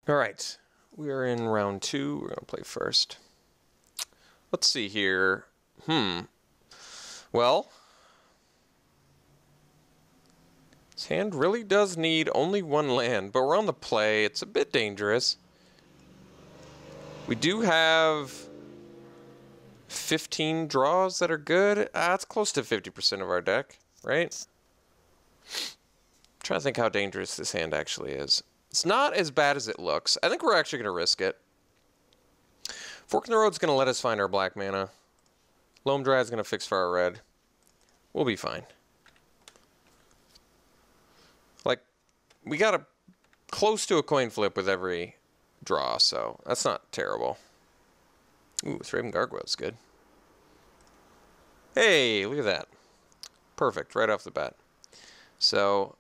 All right, we are in round 2. We're going to play first. Let's see here. Well, this hand really does need only 1 land, but we're on the play. It's a bit dangerous. We do have 15 draws that are good. That's close to 50% of our deck, right? I'm trying to think how dangerous this hand actually is. It's not as bad as it looks. I think we're actually going to risk it. Fork in the Road's going to let us find our black mana. Loam Dryad's going to fix for our red. We'll be fine. Like, we got close to a coin flip with every draw, so that's not terrible. Ooh, Thraben Gargoyle's good. Hey, look at that. Perfect, right off the bat. So,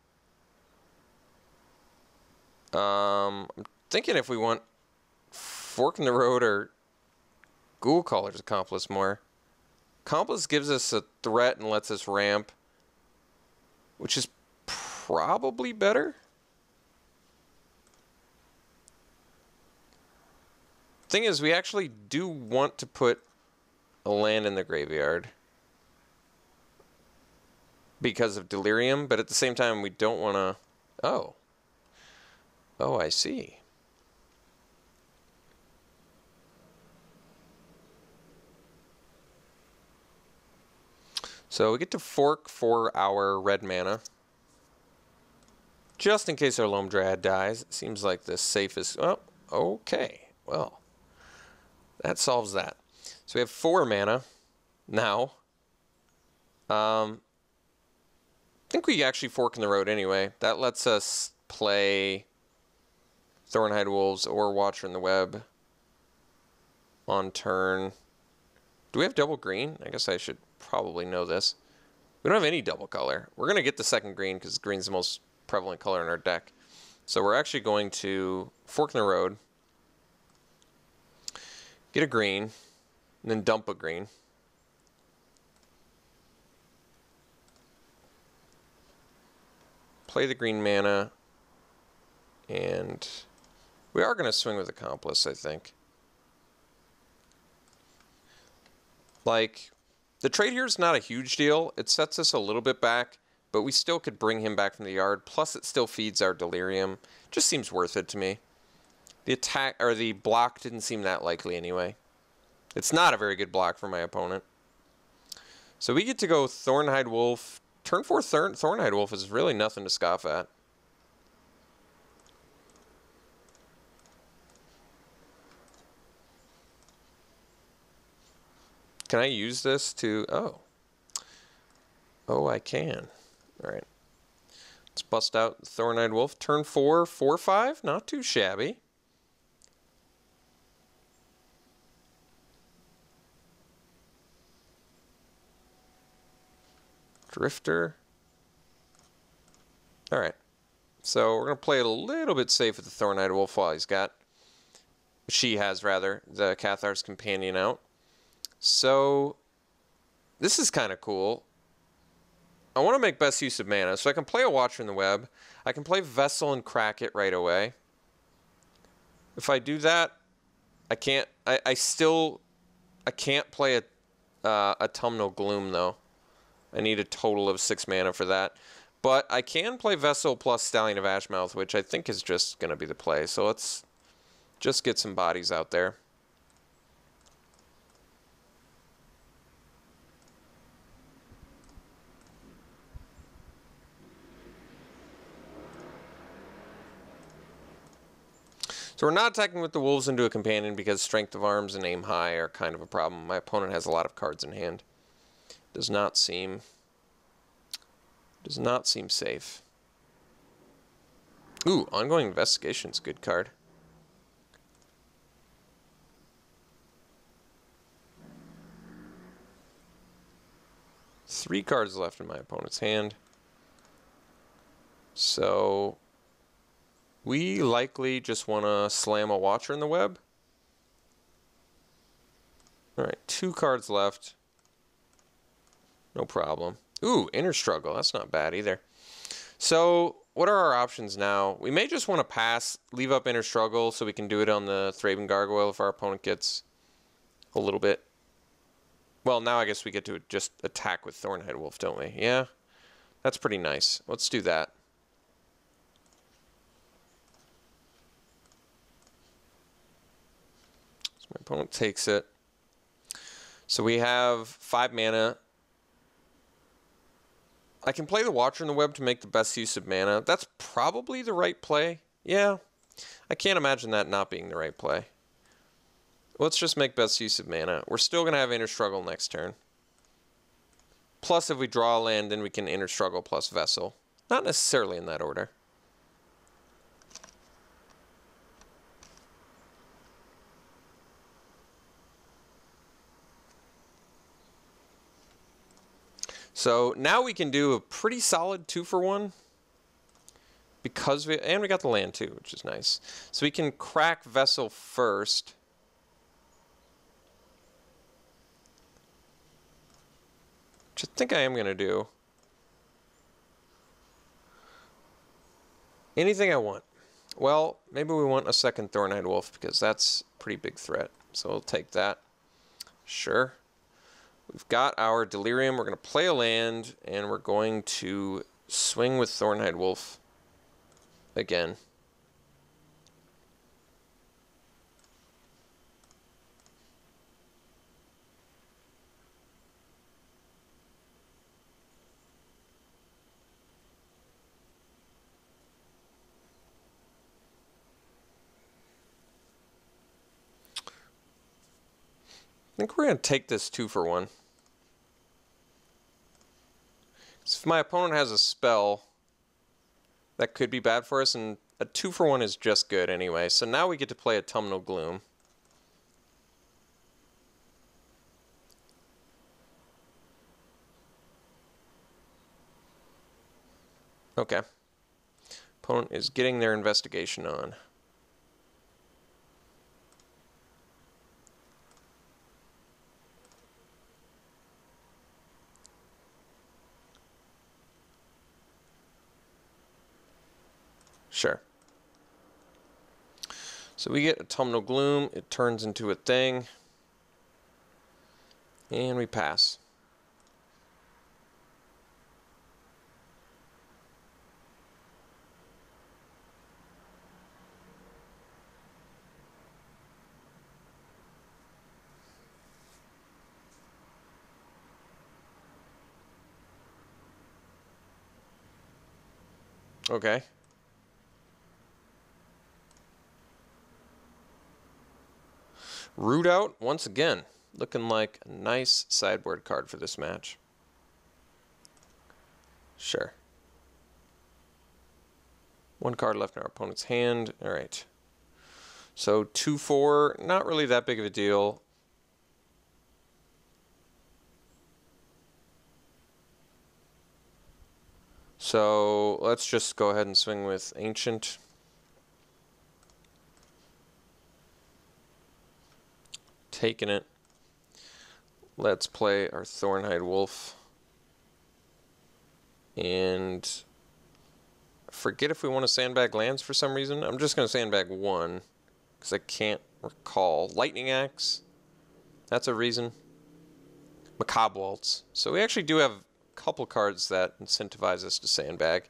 I'm thinking if we want Fork in the Road or Ghoul Caller's Accomplice more. Accomplice gives us a threat and lets us ramp, which is probably better. Thing is, we actually do want to put a land in the graveyard because of Delirium, but at the same time, we don't want to... Oh. Oh, I see. So we get to fork for our red mana. Just in case our Loam Dryad dies. It seems like the safest... Oh, okay. Well, that solves that. So we have 4 mana now. I think we actually fork in the road anyway. That lets us play Thornhide Wolves or Watcher in the Web on turn. Do we have double green? I guess I should probably know this. We don't have any double color. We're going to get the second green because green's the most prevalent color in our deck. So we're actually going to fork in the road, get a green, and then dump a green. Play the green mana, and we are going to swing with Accomplice, I think. Like, the trade here is not a huge deal. It sets us a little bit back, but we still could bring him back from the yard. Plus, it still feeds our Delirium. Just seems worth it to me. The attack, or the block didn't seem that likely anyway. It's not a very good block for my opponent. So we get to go Thornhide Wolf. Turn 4 Thornhide Wolf is really nothing to scoff at. Can I use this to... Oh. Oh, I can. All right. Let's bust out Thornhide Wolf. Turn 4, 4/5. Not too shabby. Drifter. All right. So we're going to play it a little bit safe with the Thornhide Wolf while he's got... She has, rather, the Cathar's Companion out. So, this is kind of cool. I want to make best use of mana, so I can play a Watcher in the Web. I can play Vessel and crack it right away. If I do that, I can't. I can't play a Autumnal Gloom though. I need a total of 6 mana for that. But I can play Vessel plus Stallion of Ashmouth, which I think is just going to be the play. So let's just get some bodies out there. So we're not attacking with the Wolves into a Companion because Strength of Arms and Aim High are kind of a problem. My opponent has a lot of cards in hand. Does not seem safe. Ooh, Ongoing Investigation's a good card. Three cards left in my opponent's hand. So we likely just want to slam a Watcher in the Web. Alright, 2 cards left. No problem. Ooh, Inner Struggle. That's not bad either. So what are our options now? We may just want to pass, leave up Inner Struggle so we can do it on the Thraben Gargoyle if our opponent gets a little bit. Well, now I guess we get to just attack with Thornhide Wolf, don't we? Yeah, that's pretty nice. Let's do that. So my opponent takes it. So we have 5 mana. I can play the Watcher in the Web to make the best use of mana. That's probably the right play. Yeah, I can't imagine that not being the right play. Let's just make best use of mana. We're still going to have Inner Struggle next turn. Plus, if we draw a land, then we can Inner Struggle plus Vessel. Not necessarily in that order. So now we can do a pretty solid 2-for-1 because we got the land too, which is nice. So we can crack Vessel first. Which I think I am going to do. Anything I want. Well, maybe we want a second Thornhide Wolf because that's a pretty big threat. So we'll take that. Sure. We've got our Delirium. We're going to play a land, and we're going to swing with Thornhide Wolf again. I think we're going to take this 2-for-1. So if my opponent has a spell, that could be bad for us, and a 2-for-1 is just good anyway. So now we get to play Autumnal Gloom. Okay. Opponent is getting their investigation on. Sure. So we get Autumnal Gloom. It turns into a thing. And we pass. Okay. Root Out, once again, looking like a nice sideboard card for this match. Sure. 1 card left in our opponent's hand. All right. So 2-4, not really that big of a deal. So let's just go ahead and swing with Ancient. Taking it. Let's play our Thornhide Wolf. And forget if we want to sandbag lands for some reason. I'm just going to sandbag 1 because I can't recall. Lightning Axe. That's a reason. Macabre Waltz. So we actually do have a couple cards that incentivize us to sandbag.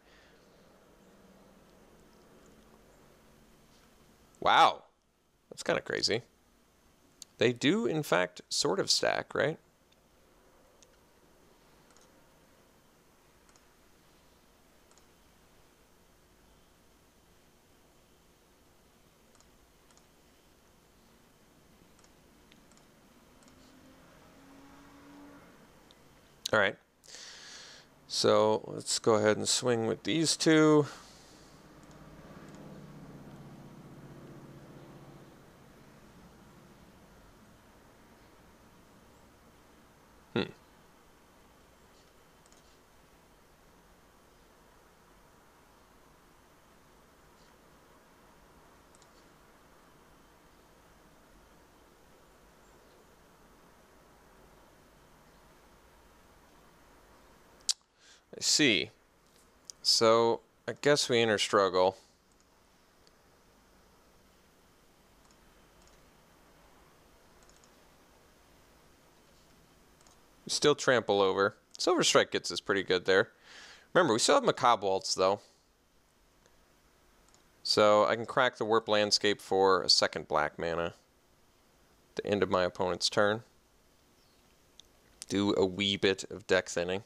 Wow. That's kind of crazy. They do, in fact, sort of stack, right? All right. So let's go ahead and swing with these 2. I see. So I guess we enter struggle. We still trample over. Silver Strike gets us pretty good there. Remember, we still have Macabre Waltz, though. So I can crack the Warp Landscape for a second black mana. At the end of my opponent's turn. Do a wee bit of deck thinning.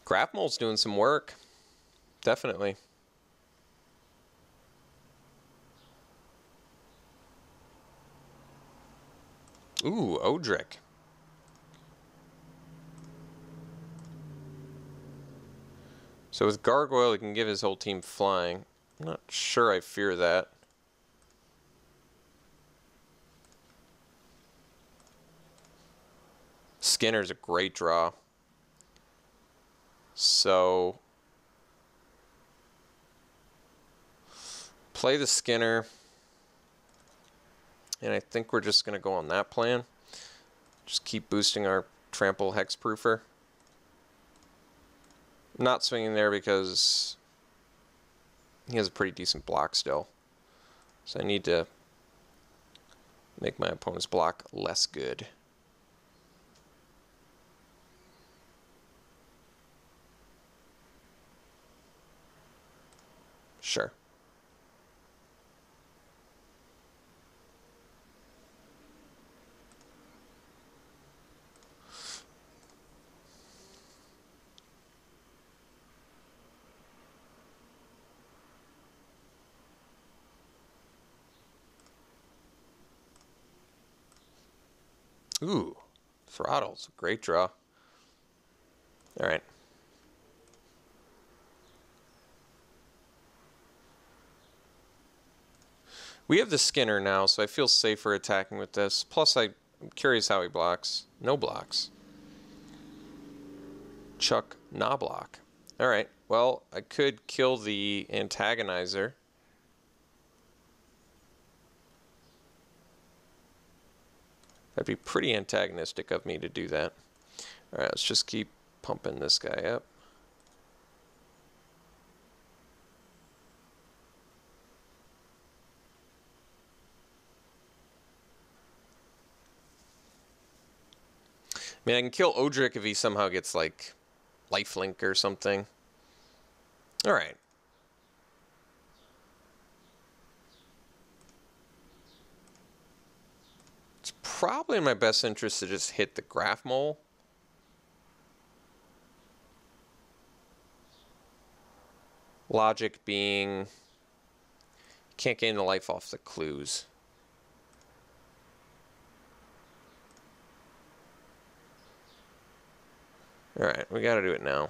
Grapmole's doing some work. Definitely. Ooh, Odric. So with Gargoyle, he can give his whole team flying. I'm not sure I fear that. Skinner's a great draw. So play the Skinner. And I think we're just going to go on that plan. Just keep boosting our Trample Hexproofer. Not swinging there because he has a pretty decent block still. So I need to make my opponent's block less good. Sure. Ooh, Throttle's a great draw. All right. We have the Skinner now, so I feel safer attacking with this. Plus, I'm curious how he blocks. No blocks. Chuck Knoblock. All right. Well, I could kill the Antagonizer. That'd be pretty antagonistic of me to do that. All right, let's just keep pumping this guy up. I mean, I can kill Odric if he somehow gets, like, lifelink or something. All right. It's probably in my best interest to just hit the Graph Mole. Logic being, can't gain the life off the clues. All right, we got to do it now.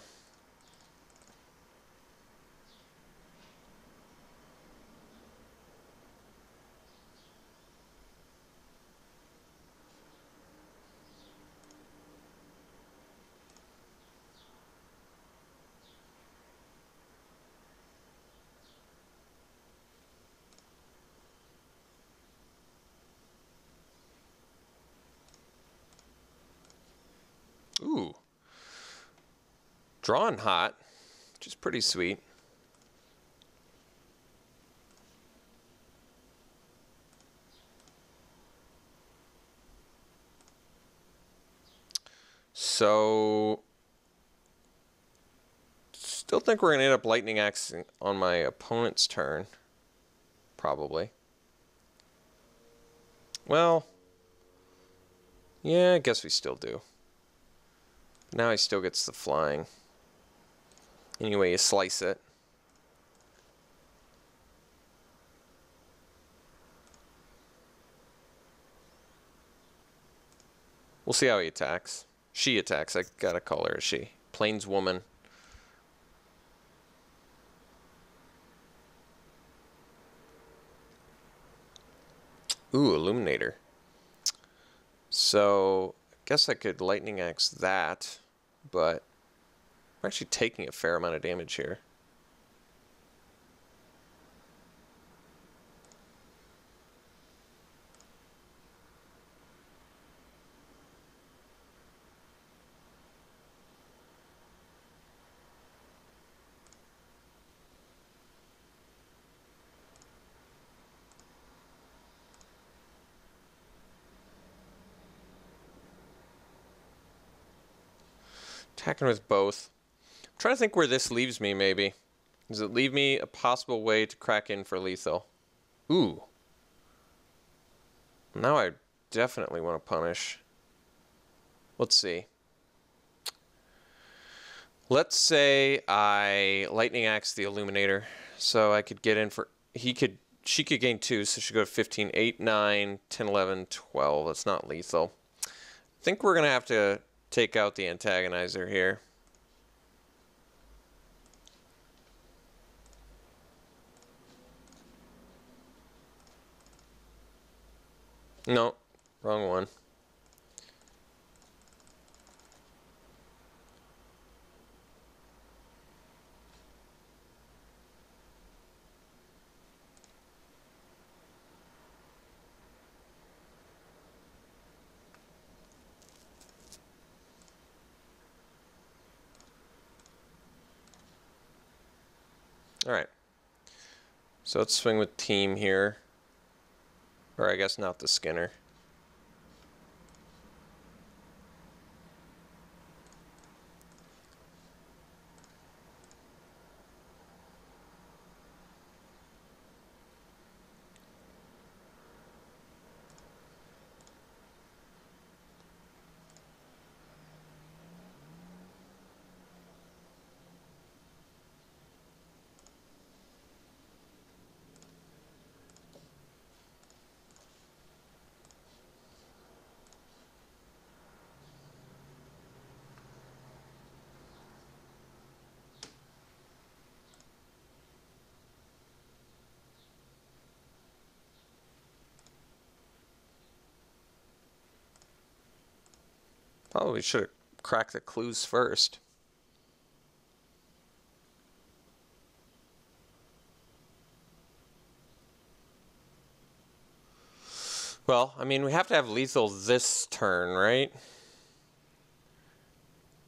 Ooh. Drawing hot, which is pretty sweet. So, still think we're going to end up Lightning Axing on my opponent's turn. Probably. Well, yeah, I guess we still do. Now he still gets the flying. Anyway, you slice it. We'll see how he attacks. She attacks. I gotta call her a she. Plainswoman. Ooh, Illuminator. So, I guess I could Lightning Axe that, but I'm actually taking a fair amount of damage here. Attacking with both. I'm trying to think where this leaves me, maybe. Does it leave me a possible way to crack in for lethal? Ooh. Now I definitely want to punish. Let's see. Let's say I Lightning Axe the Illuminator. So I could get in for... She could gain 2, so she go to 15, 8, 9, 10, 11, 12. That's not lethal. I think we're going to have to take out the antagonizer here. No, wrong one. All right. So let's swing with team here. Or I guess not the Skinner. Probably should have cracked the clues first. Well, I mean, we have to have lethal this turn, right?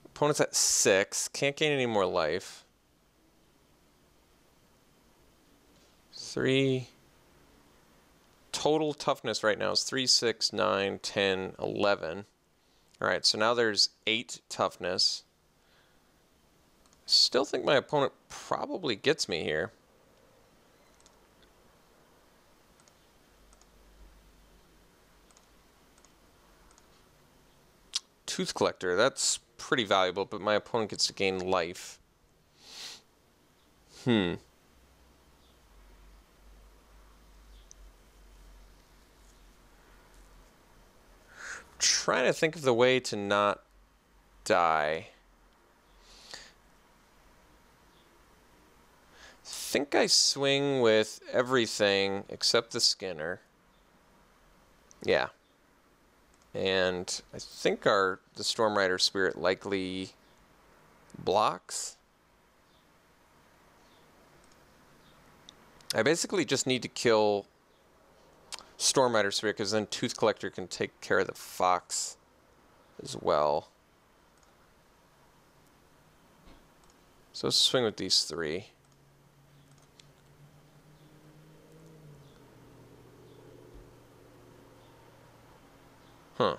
Opponent's at 6. Can't gain any more life. 3. Total toughness right now is 3, 6, 9, 10, 11. Alright, so now there's 8 toughness. Still think my opponent probably gets me here. Tooth Collector, that's pretty valuable, but my opponent gets to gain life. Trying to think of the way to not die. Think I swing with everything except the Skinner. Yeah. And I think the Storm Rider Spirit likely blocks. I basically just need to kill Storm Rider Spirit because then Tooth Collector can take care of the Fox as well. So let's swing with these 3. Huh.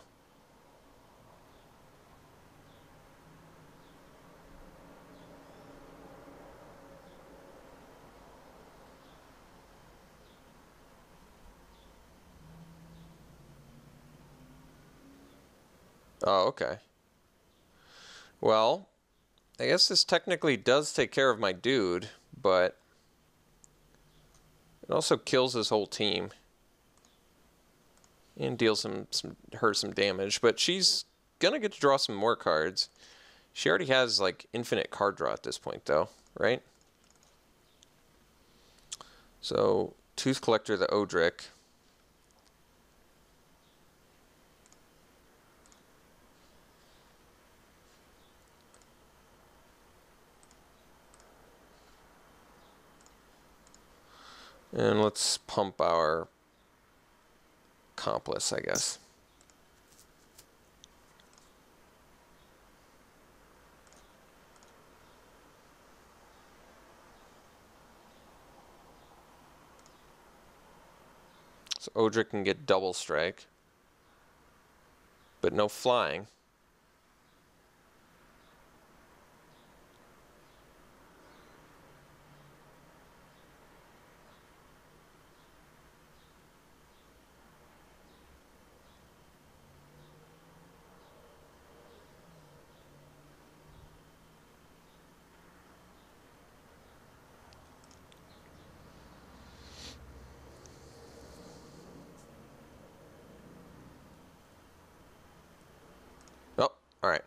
Oh, okay. Well, I guess this technically does take care of my dude, but it also kills his whole team. And deals her some damage, but she's gonna get to draw some more cards. She already has like infinite card draw at this point though, right? So Tooth Collector the Odric. And let's pump our accomplice, I guess. So Odric can get double strike, but no flying. Oh, alright.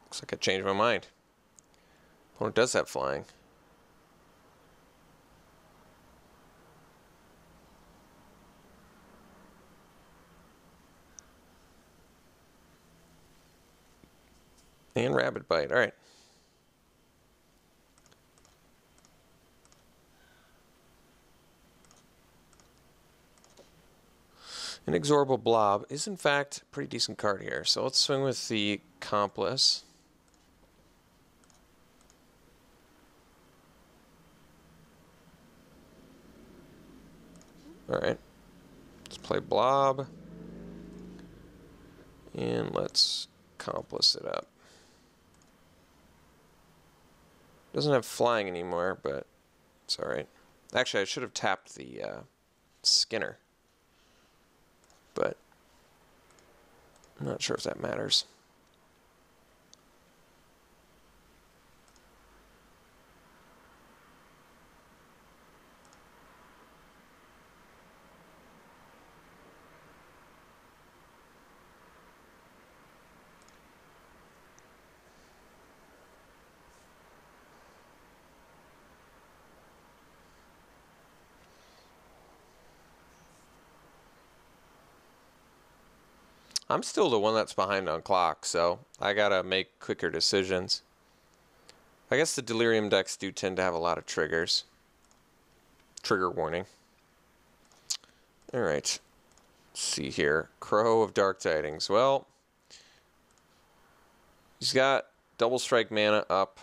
Looks like I changed my mind. Opponent does have flying. And Rabbit Bite, alright. Inexorable Blob is in fact a pretty decent card here. So let's swing with the Accomplice. Alright. Let's play Blob. And let's Accomplice it up. Doesn't have flying anymore, but it's alright. Actually, I should have tapped the Skinner. But I'm not sure if that matters. I'm still the one that's behind on clock, so I gotta make quicker decisions. I guess the Delirium decks do tend to have a lot of triggers. Trigger warning. Alright. Let's see here. Crow of Dark Tidings. Well, he's got double strike mana up,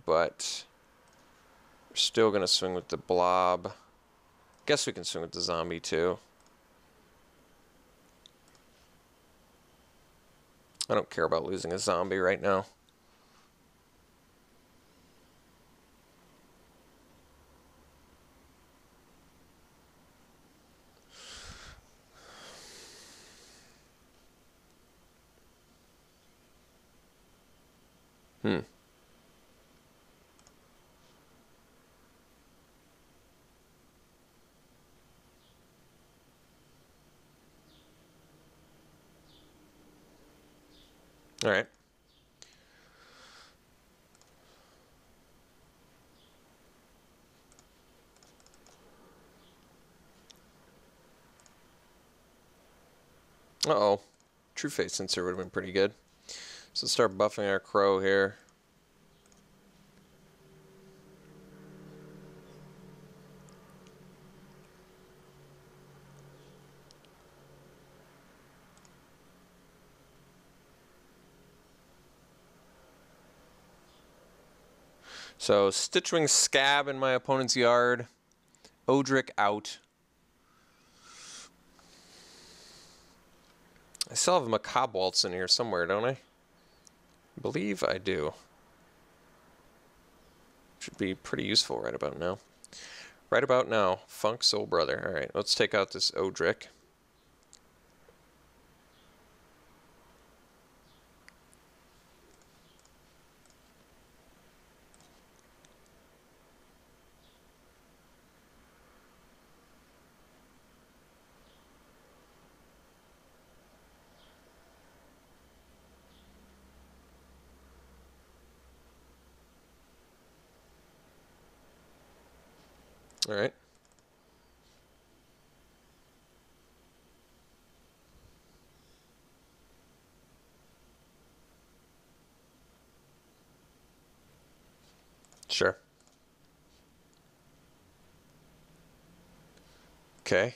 but we're still gonna swing with the Blob. Guess we can swing with the Zombie too. I don't care about losing a zombie right now. Alright. Uh-oh. True Fate Sensor would have been pretty good. So let's start buffing our Crow here. So Stitchwing Scab in my opponent's yard. Odric out. I still have a Macabre Waltz in here somewhere, don't I? I believe I do. Should be pretty useful right about now. Right about now, Funk Soul Brother. Alright, let's take out this Odric. Alright. Sure. Okay.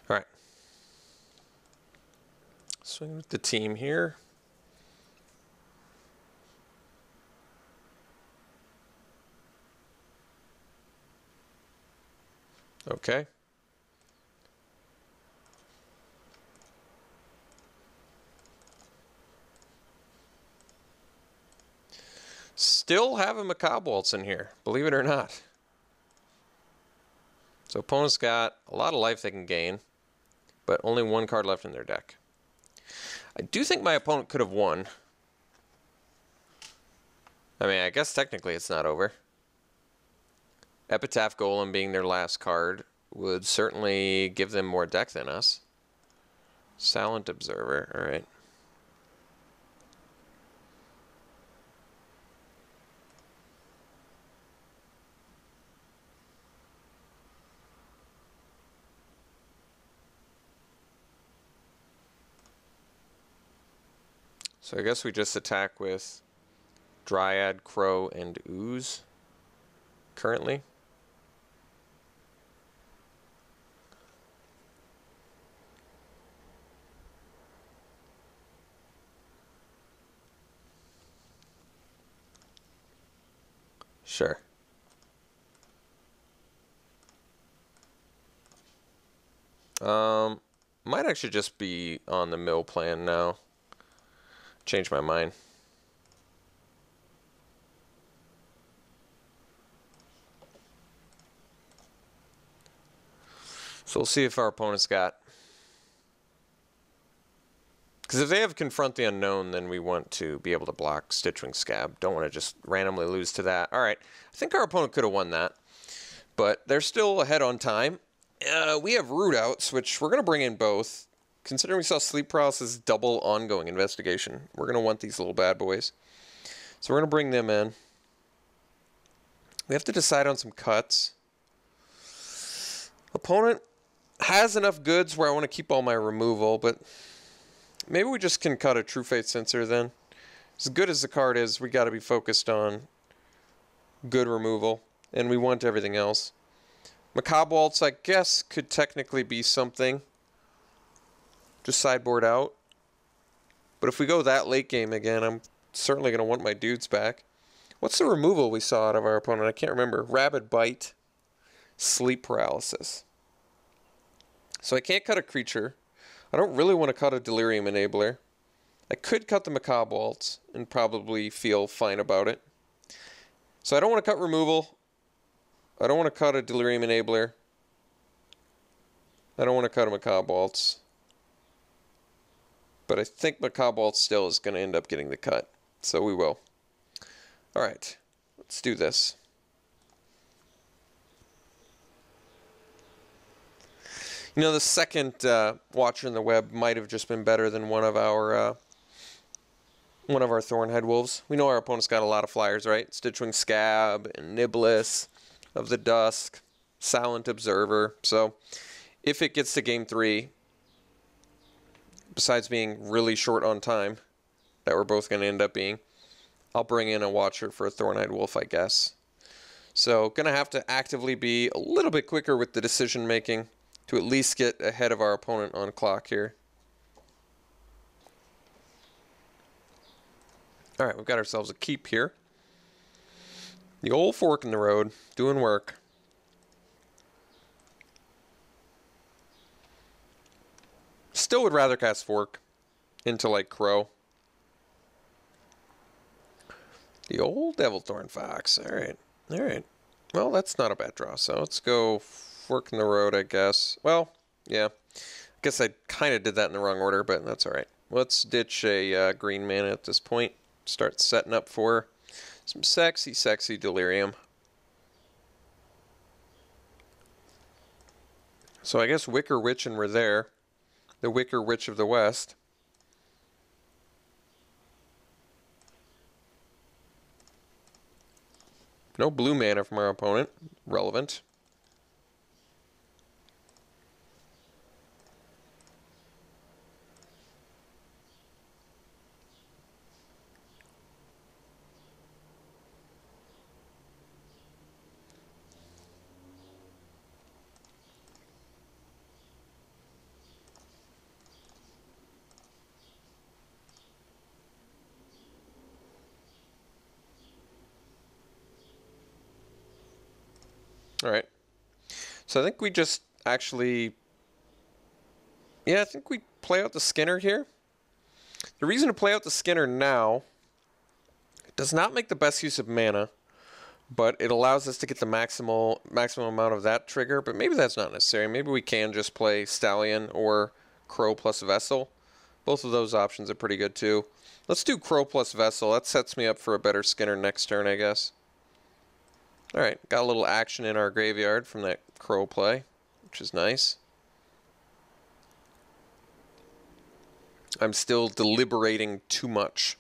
All right. Swing with the team here. Okay. Still having macabre waltz in here, believe it or not. So opponent's got a lot of life they can gain, but only one card left in their deck. I do think my opponent could have won. I mean, I guess technically it's not over. Epitaph Golem being their last card would certainly give them more deck than us. Silent Observer, all right. So I guess we just attack with Dryad, Crow, and Ooze currently. Sure. Might actually just be on the mill plan now. Change my mind. So we'll see if our opponent's got... Because if they have Confront the Unknown, then we want to be able to block Stitchwing Scab. Don't want to just randomly lose to that. All right. I think our opponent could have won that. But they're still ahead on time. We have Root Outs, which we're going to bring in both. Considering we saw Sleep Paralysis double ongoing investigation, we're going to want these little bad boys. So we're going to bring them in. We have to decide on some cuts. Opponent has enough goods where I want to keep all my removal, but maybe we just can cut a True Fate Sensor then. As good as the card is, we got to be focused on good removal, and we want everything else. Macabre Waltz, I guess, could technically be something. Just sideboard out. But if we go that late game again, I'm certainly going to want my dudes back. What's the removal we saw out of our opponent? I can't remember. Rabid Bite, Sleep Paralysis. So I can't cut a creature. I don't really want to cut a Delirium Enabler. I could cut the Macabre Waltz and probably feel fine about it. So I don't want to cut removal. I don't want to cut a Delirium Enabler. I don't want to cut a Macabre Waltz. But I think Macabre Waltz still is going to end up getting the cut. So we will. Alright, let's do this. You know, the second Watcher in the Web might have just been better than one of our Thornhead Wolves. We know our opponent's got a lot of flyers, right? Stitchwing Scab and Niblis of the Dusk, Silent Observer. So if it gets to game 3, besides being really short on time, that we're both going to end up being, I'll bring in a Watcher for a Thornhead Wolf, I guess. So going to have to actively be a little bit quicker with the decision making to at least get ahead of our opponent on clock here. All right, we've got ourselves a keep here. The old fork in the road, doing work. Still would rather cast fork into like Crow. The old Devil Thorn Fox. All right, all right. Well, that's not a bad draw. So let's go fork in the road, I guess. Well, yeah. I guess I kind of did that in the wrong order, but that's all right. Let's ditch a green mana at this point. Start setting up for some sexy, sexy Delirium. So I guess Wicker Witch and we're there. The Wicker Witch of the West. No blue mana from our opponent. Relevant. All right. So I think we just actually... Yeah, I think we play out the Skinner here. The reason to play out the Skinner now, it does not make the best use of mana, but it allows us to get the maximum amount of that trigger, but maybe that's not necessary. Maybe we can just play Stallion or Crow plus Vessel. Both of those options are pretty good too. Let's do Crow plus Vessel. That sets me up for a better Skinner next turn, I guess. Alright, got a little action in our graveyard from that Crow play, which is nice. I'm still deliberating too much.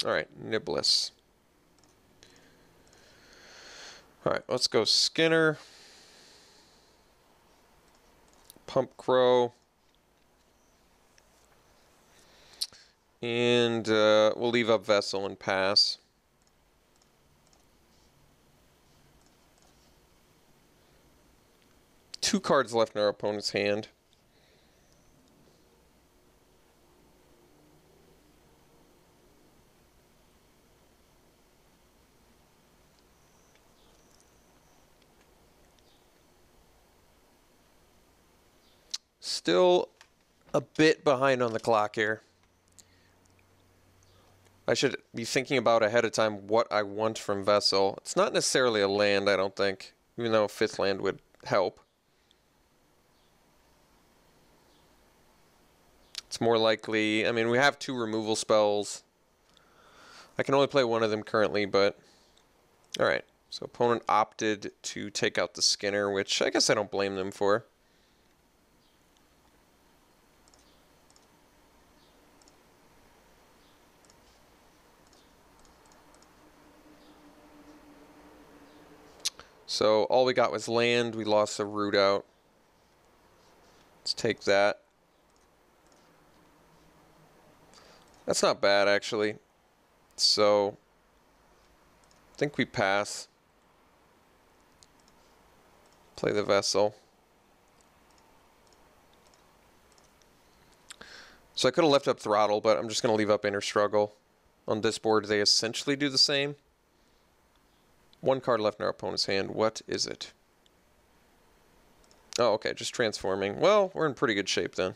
Alright, Niblis. Alright, let's go Skinner. Pump Crow. And we'll leave up Vessel and pass. Two cards left in our opponent's hand. Still a bit behind on the clock here. I should be thinking about ahead of time what I want from Vessel. It's not necessarily a land, I don't think, even though a 5th land would help. It's more likely, I mean, we have 2 removal spells. I can only play one of them currently, but alright. So opponent opted to take out the Skinner, which I guess I don't blame them for. So all we got was land. We lost a root out. Let's take that. That's not bad, actually. So I think we pass. Play the Vessel. So I could have left up Throttle, but I'm just going to leave up Inner Struggle. On this board, they essentially do the same. 1 card left in our opponent's hand. What is it? Oh, okay, just transforming. Well, we're in pretty good shape then.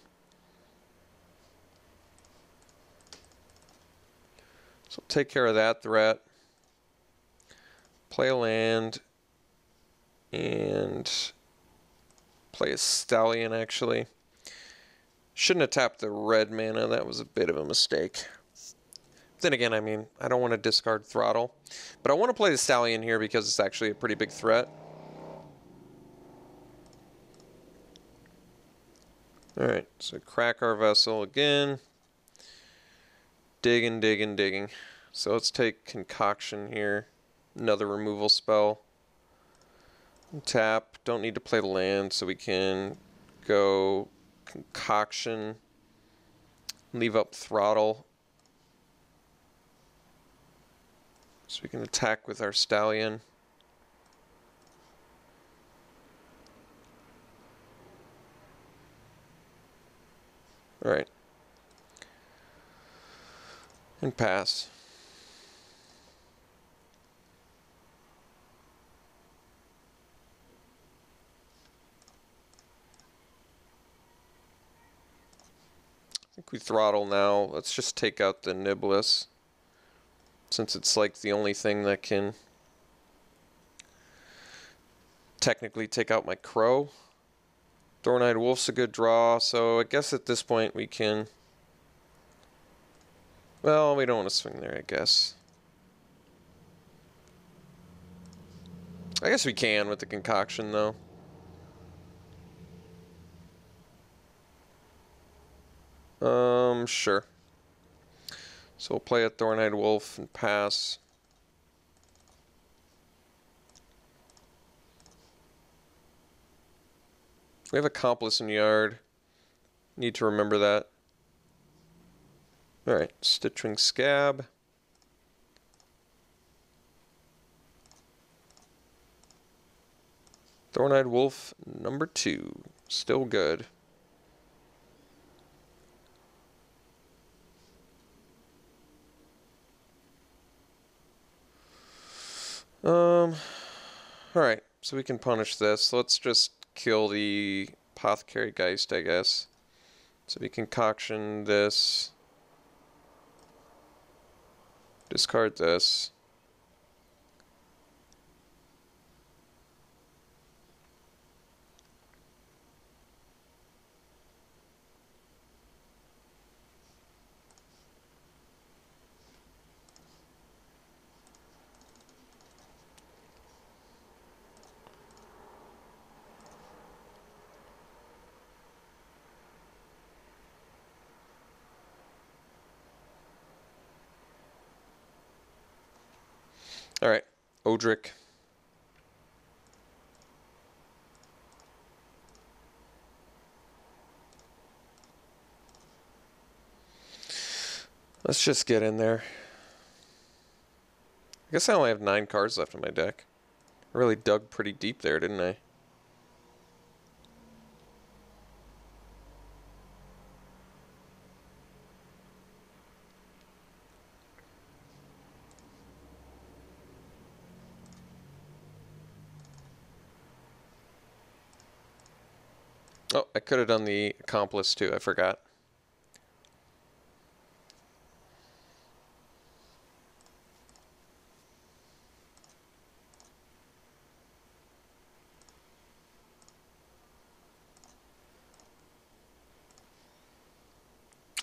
So take care of that threat. Play a land. And play a Stallion, actually. Shouldn't have tapped the red mana. That was a bit of a mistake. Then again, I mean, I don't want to discard Throttle. But I want to play the Stallion here because it's actually a pretty big threat. Alright, so crack our Vessel again. Digging, digging, digging. So let's take Concoction here. Another removal spell. Tap. Don't need to play the land, so we can go Concoction. Leave up Throttle. So we can attack with our Stallion. Alright. And pass. I think we Throttle now. Let's just take out the Niblis, since it's like the only thing that can technically take out my Crow. Thorn-Eyed Wolf's a good draw, so I guess at this point we can... Well, we don't want to swing there, I guess. I guess we can with the Concoction, though. Sure. So we'll play a Thorn-Eyed Wolf and pass. We have Accomplice in Yard. Need to remember that. Alright, Stitchwing Scab. Thorn-Eyed Wolf number 2. Still good. All right, so we can punish this. Let's just kill the Apothecary Geist, I guess. So we concoction this. Discard this. All right, Odric. Let's just get in there. I guess I only have 9 cards left in my deck. I really dug pretty deep there, didn't I? Oh, I could have done the Accomplice too, I forgot.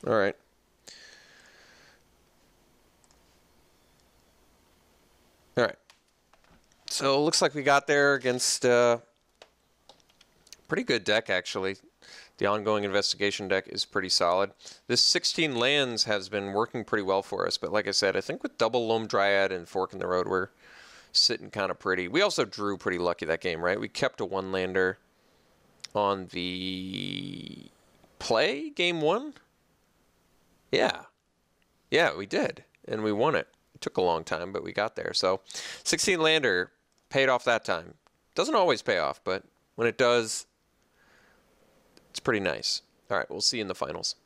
All right. All right. So it looks like we got there against pretty good deck, actually. The ongoing investigation deck is pretty solid. This 16 lands has been working pretty well for us, but like I said, I think with double Loam Dryad and Fork in the Road, we're sitting kind of pretty. We also drew pretty lucky that game, right? We kept a 1-lander on the play, game 1. Yeah. Yeah, we did, and we won it. It took a long time, but we got there. So 16-lander paid off that time. Doesn't always pay off, but when it does, it's pretty nice. All right, we'll see you in the finals.